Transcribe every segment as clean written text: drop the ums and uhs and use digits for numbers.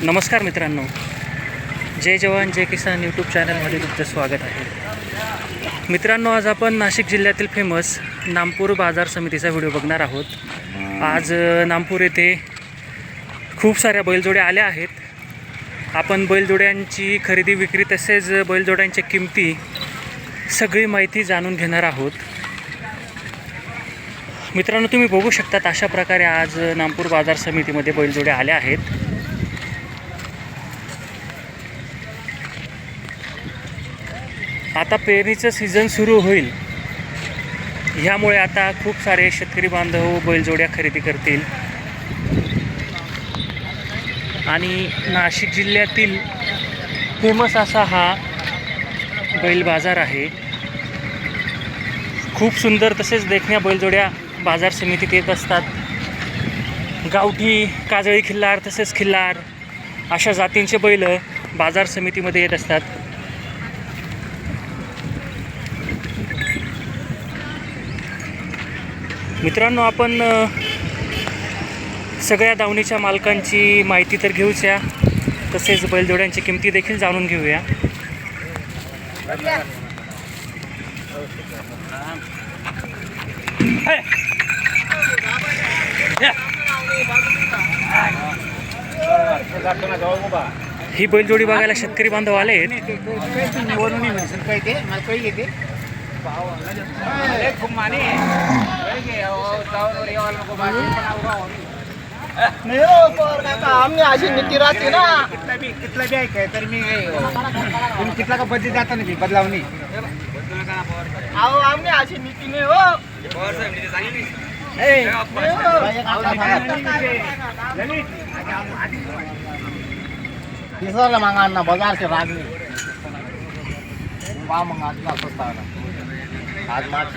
नमस्कार मित्रांनो, जय जवान जय किसान यूट्यूब चॅनलमध्ये तुमचं स्वागत आहे. मित्रांनो, आज आपण नाशिक जिल्ह्यातील फेमस नामपूर बाजार समितीचा व्हिडिओ बघणार आहोत. आज नामपूर येथे खूप साऱ्या बैलजोड्या आल्या आहेत. आपण बैलजोड्यांची खरेदी विक्री तसेच बैलजोड्यांच्या किमती सगळी माहिती जाणून घेणार आहोत. मित्रांनो, तुम्ही बघू शकतात अशा प्रकारे आज नामपूर बाजार समितीमध्ये बैलजोड्या आल्या आहेत. आता पेरणीचं सीझन सुरू होईल, ह्यामुळे आता खूप सारे शेतकरी बांधव बैलजोड्या खरेदी करतील. आणि नाशिक जिल्ह्यातील फेमस असा हा बैल बाजार आहे. खूप सुंदर तसेच देखण्या बैलजोड्या बाजार समितीत येत असतात. गावठी, काजळी खिल्लार तसेच खिल्लार अशा जातींचे बैल बाजार समितीमध्ये येत असतात. मित्रांनो, आपण सगळ्या दावणीच्या मालकांची माहिती तर घेऊच या, तसेच बैलजोड्यांची किमती देखील जाणून घेऊया. ही बैलजोडी बघायला शेतकरी बांधव आले आहेत. आम्ही अशी नीती राहते ना. कितला बी आहे तर मी तुम्ही कितला का बदली जाता नाही बदलावणी. अहो, आम्ही अशी नीती नाही हो. तिसरं मागा ना बाजारचे रागणे वा मग आज मार्च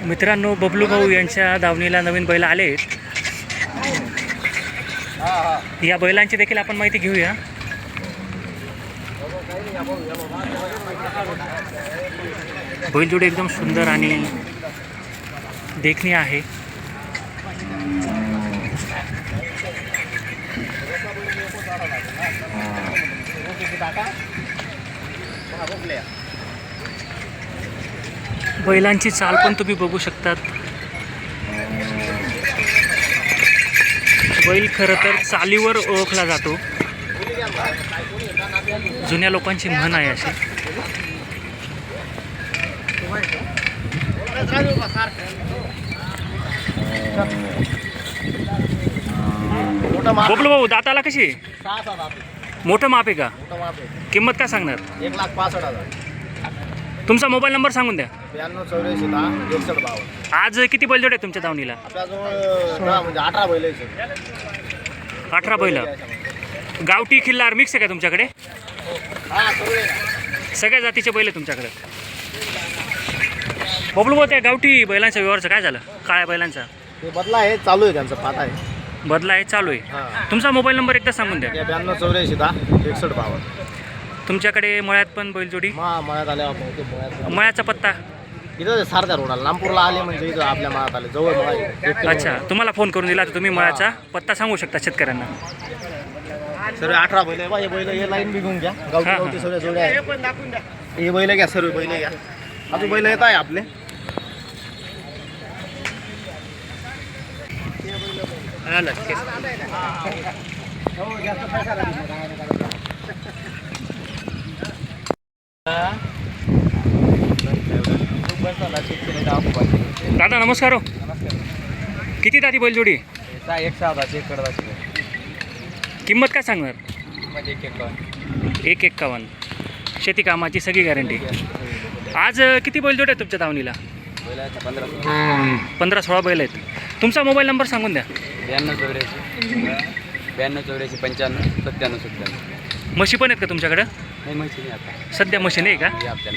मित्रांनो, बबलू भाऊ यांच्या दावणीला नवीन बैल आले आहेत. या बैलांची देखील आपण माहिती घेऊया. बैलजोडी एकदम सुंदर आणि देखणी आहे. बैलांची चाल पण तुम्ही बघू शकतात. बैल खरं तर चालीवर ओळखला जातो. जुन्या लोकांची म्हण आहे अशी. बबलू भाऊ, दाताला कशी? मोठं माप आहे का? किंमत काय सांगणार? 1,65,000. तुमचा मोबाईल नंबर सांगून द्या. 92,84,10,61,52. आज किती बैलजोड आहेत तुमच्या दावणीला? आपल्याजवळ म्हणजे 18 बैल आहेत. 18 बैल. गावठी खिल्लार मिक्स आहे का तुमच्याकडे? सगळ्या जातीचे बैल आहे तुमच्याकडे. बबलू भाऊ, त्या गावठी बैलांच्या व्यवहारचं काय झालं? काळ्या बैलांचा ते बदला आहे, चालू आहे त्यांचा पाठ आहे. बदला आहे, चालू आहे. तुमचा मोबाईल नंबर एकदा सांगून द्या. 92,84,10,61,52. तुमच्याकडे मळ्यात पण बैलजोडी? मळ्यात आल्या मळ्याचा पत्ता? इथं सारख्या रोडाला नामपूरला आले म्हणजे इथं आपल्या मळ्यात आले, जवळ मळा. अच्छा, तुम्हाला फोन करून दिला तर तुम्ही मळ्याचा पत्ता सांगू शकता शेतकऱ्यांना. सर्व 18 बैल आहे. बैल हे लाईन बी घेऊन घ्या. गावठी सगळ्या जोड्या आहे. हे बैल घ्या, सर्व बैल घ्या. अजून बैल येत आहे आपले. दादा नमस्कार. हो, किती दाती बैलजोडी? 1,6,1,51. किंमत काय सांगणार? 1,51. 1,51. शेती कामाची सगळी गॅरंटी. आज किती बैलजोडी आहेत तुमच्या दावणीला? 15-16 बैल आहेत. तुमचा मोबाईल नंबर सांगून द्या. 92,84 95 97 97. म्हशी पण आहेत का तुमच्याकडं? नाही, म्हशी नाही आता सध्या. म्हशी नाही का? आपल्या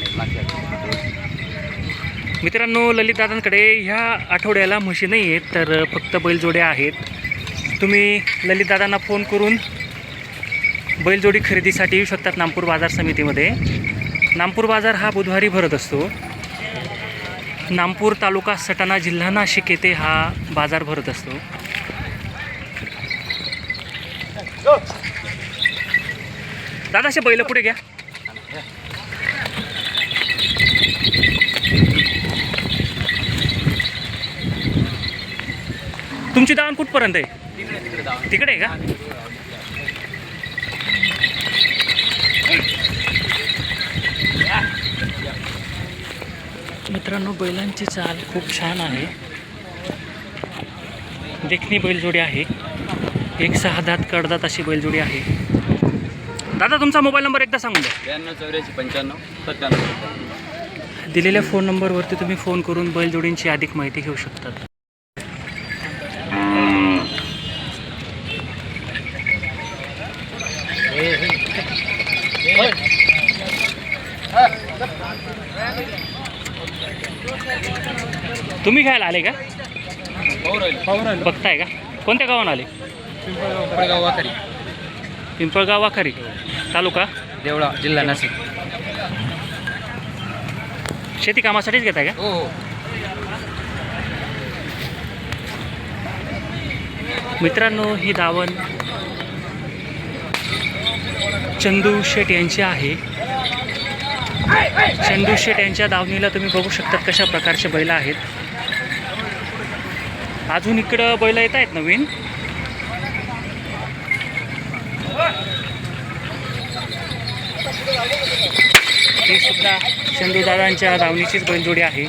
मित्रांनो, ललितदादांकडे ह्या आठवड्याला म्हशी नाही आहेत, तर फक्त बैलजोड्या आहेत. तुम्ही ललितदादांना फोन करून बैलजोडी खरेदीसाठी येऊ शकतात नामपूर बाजार समितीमध्ये. नामपूर बाजार हा बुधवारी भरत असतो. नामपूर तालुका सटाणा जिल्हा नाशिक येथे हा बाजार भरत असतो. दादा असे बैल पुढे घ्या. तुमची दावण कुठपर्यंत आहे? तिकडे आहे का? मित्रांनो, बैलांची चाल खूप छान आहे. देखणी बैलजोडी आहे. एक 6 दात कडदात अशी बैलजोडी आहे. दादा तुमचा मोबाईल नंबर एकदा सांगून द्या. 928495 दिलेल्या फोन नंबरवरती तुम्ही फोन करून बैलजोडींची अधिक माहिती घेऊ शकतात. तुम्ही घ्यायला आले का? बघताय का? कोणत्या गावानं आले? पिंपळगाव वाखारी, तालुका देवळा, जिल्हा नाशिक. शेती कामासाठीच घेताय का? हो. मित्रांनो, ही दावण चंदू शेठ यांची आहे. चंदू शेठ यांच्या दावणीला तुम्ही बघू शकता कशा प्रकारचे बैल आहेत. अजून इकडं बैल येत आहेत नवीन. ही सुद्धा चंदू दादांच्या दावणीचीच बैलजोडी आहे.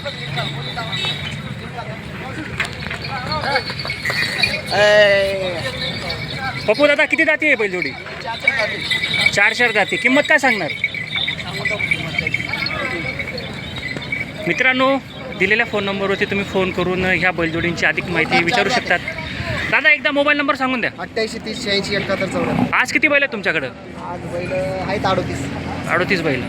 पप्पू दादा, किती जाती आहे बैलजोडी? 4 जाती. किंमत काय सांगणार? मित्रांनो, दिलेल्या फोन नंबरवरती तुम्ही फोन करून ह्या बैलजोडींची अधिक माहिती विचारू शकतात. दादा एकदा मोबाईल नंबर सांगून द्या. 88 30 86 71 74. आज किती बैल आहेत तुमच्याकडं? आज बैल आहेत 38. 38 बैल.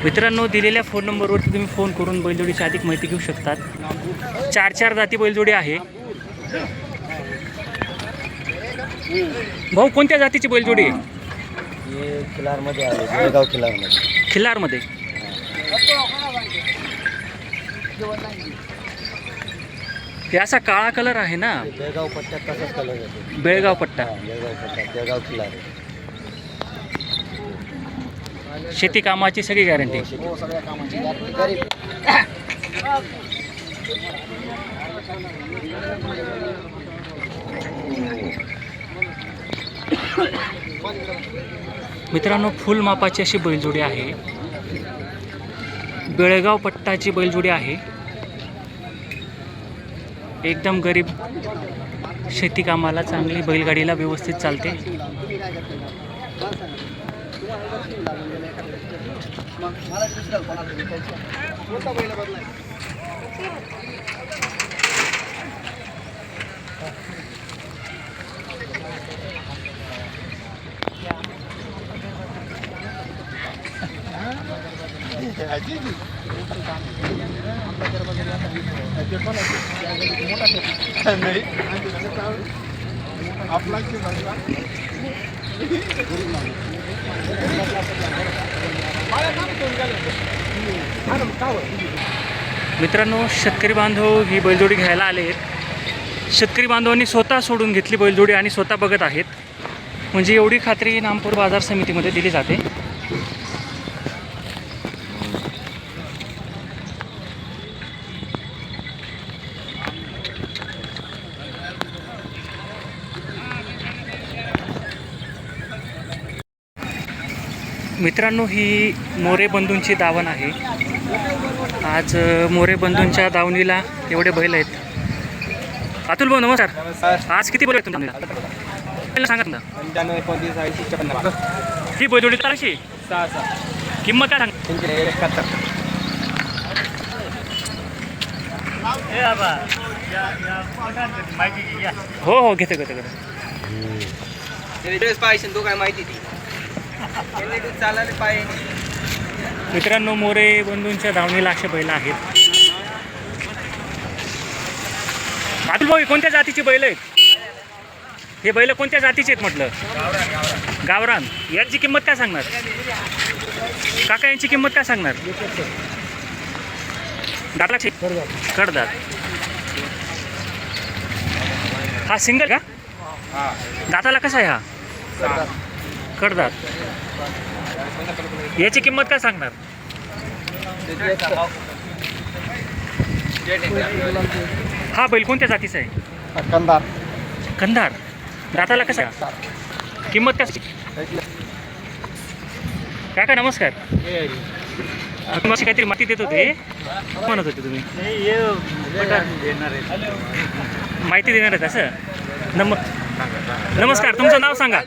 मित्रांनो, दिलेल्या फोन नंबरवरती तुम्ही फोन करून बैलजोडीची अधिक माहिती घेऊ शकतात. 4 जाती बैलजोडी आहे. भाऊ, कोणत्या जातीची बैलजोडी आहे? खिलारमध्ये आले, बेळगाव खिलारमध्ये. खिल्लारमध्ये. हे असा काळा कलर आहे ना? बेळगाव पट्ट्यात तसाच कलर येतो. बेळगाव पट्टा. बेळगाव पट्ट्यात बेळगाव खिलार. शेती कामाची सगळी गॅरंटी. हो, सगळ्या कामाची गरीब. मित्रांनो, फुल मापाची अशी बैलजोडी आहे. बेळगाव पट्टाची बैलजोडी आहे. एकदम गरीब, शेती कामाला चांगली, बैलगाडीला व्यवस्थित चालते. मित्रांनो, शेतकरी बांधव ही बैलजोडी घ्यायला आले आहेत. शेतकरी बांधवांनी स्वतः सोडून घेतली बैलजोडी आणि स्वतः बघत आहेत. म्हणजे एवढी खात्री नामपूर बाजार समितीमध्ये दिली जाते. मित्रांनो, ही मोरे बंधूंची दावण आहे. आज मोरे बंधूंच्या दावणीला एवढे बैल आहेत. अतुल भाऊ नमस्कार. आज किती बैल आहेत तुमच्या? सांगा ना. 95 29 80 56. ही बैलजोडी कशी? 6 किंमत काय सांग? 71. हो हो, घेते घेते घेते. पाहिजे तो काय माहिती ती चालायला पाहिजे. मित्रांनो मोरे बंधूंच्या धावणीला अशा बैल आहेत. अतुल भाऊ, कोणत्या जातीची बैल आहेत? हे बैल कोणत्या जातीचे आहेत म्हटलं? गावरान. यांची किंमत काय सांगणार काका? यांची किंमत काय सांगणार? दाताची कडदात. हा सिंगल का? दाताला कसा आहे हा? कडदात. याची किंमत काय सांगणार? हा बैल कोणत्या जातीचा आहे? कंदार. कंधार. दाताला कसा आहे? किंमत कशी? काका नमस्कार. तुम्हाला काहीतरी माहिती देत होते, म्हणत होते तुम्ही माहिती देणार आहेत असं? नमस्कार. तुमचं नाव सांगा.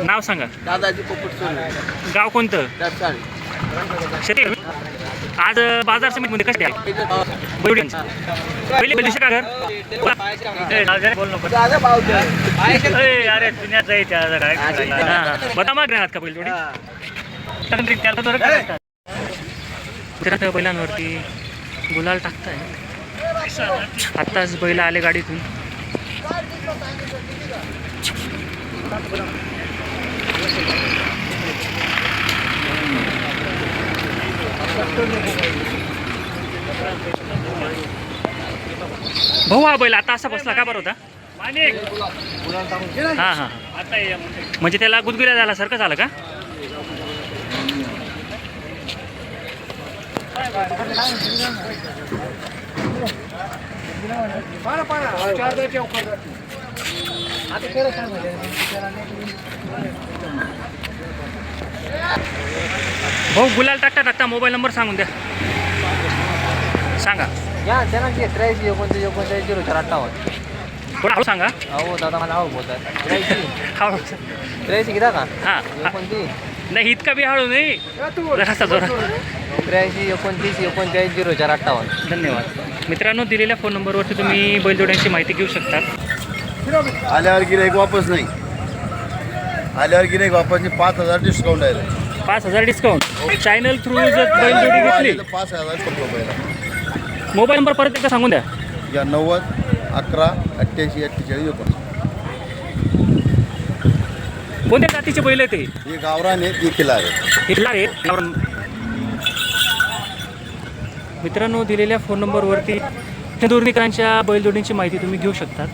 नाव सांगा. दादाजी पोपट सोने. गाव कोणतं? शेती. आज बाजार समितीमध्ये कसे आहे बैलांची? पहिली बैल का घर? बता मागणे आहात का बैल जोडी? बैलांवरती गुलाल टाकताय. आत्ताच बैल आले गाडीतून. भाऊ हा बैल आता असा बसला का बरं होता? हां हां. म्हणजे त्याला गुदगुल्या झाल्यासारखं झालं का? भाऊ गुलाल टाकता टाकता मोबाईल नंबर सांगून द्या. सांगा. या त्यांना 83 29 0458. थोडं हळू सांगा. अहो दादा मला हळू बोलतात. हळू. 83 किती का? हां. 29 नाही इतका बी हळू नाही, जरासा जोरात. 83 29 39 0458. धन्यवाद. मित्रांनो, दिलेल्या फोन नंबरवरती तुम्ही बैलजोड्यांची माहिती घेऊ शकता. आल्यावर गिराईक वापस नाही. आल्यावर गिराईक वापस नाही. 5,000 डिस्काउंट आहे. 5,000 डिस्काउंट. चॅनल थ्रू जर बैलजोडी घेतली 5,000 रुपये. मोबाईल नंबर परत एकदा सांगून द्या. या 90 11 88 48 19. कोणत्या जातीचे बैल आहे ते? हे गावरान आहे, ती किल्ला आहे. हिरला आहे. मित्रांनो, दिलेल्या फोन नंबरवरती दुर्निकांच्या बैलजोडींची माहिती तुम्ही घेऊ शकता.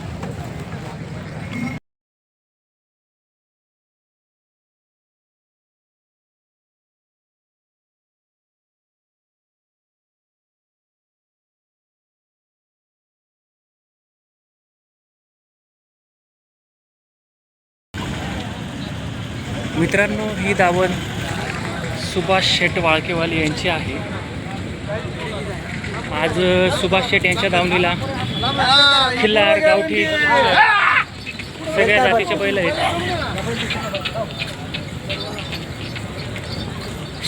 मित्रांनो, ही दावण सुभाष शेट वाळकेवाले यांची आहे. आज सुभाष शेट यांच्या दावणीला खिल्लार, गावठी सगळ्या जातीचे बैल आहेत.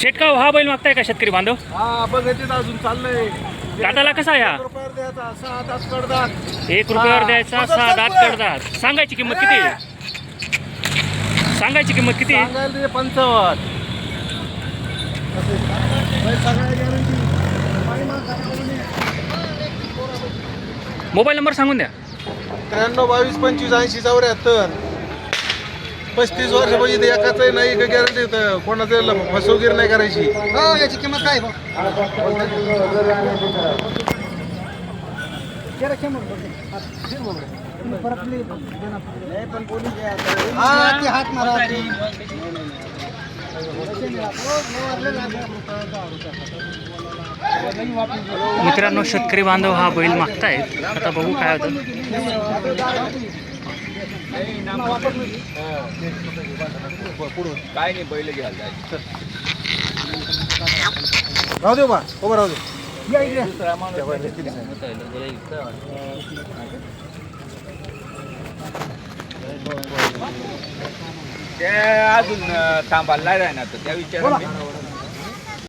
शेट का हा बैल मागताय का शेतकरी बांधव? अजून चाललंय. दाताला कसा आहे हा? 1 रुपयावर द्यायचा, 6 दात कडदात. सांगायची किंमत किती आहे? सांगायची किंमत किती? 55. मोबाईल नंबर सांगून द्या. 93 22 25 80 74. 35 वर्ष म्हणजे एकाच नाही का गॅरंटी. कोणाचं फसवगीर नाही करायची. याची किंमत काय? मित्रांनो, शेतकरी बांधव हा बैल मागतायत. आता बघू काय होतं. काय नाही, बैल घ्यायला राहू दे बा. उभं राहू दे. ते अजून थांबायला नाही ना, त्या विचाराने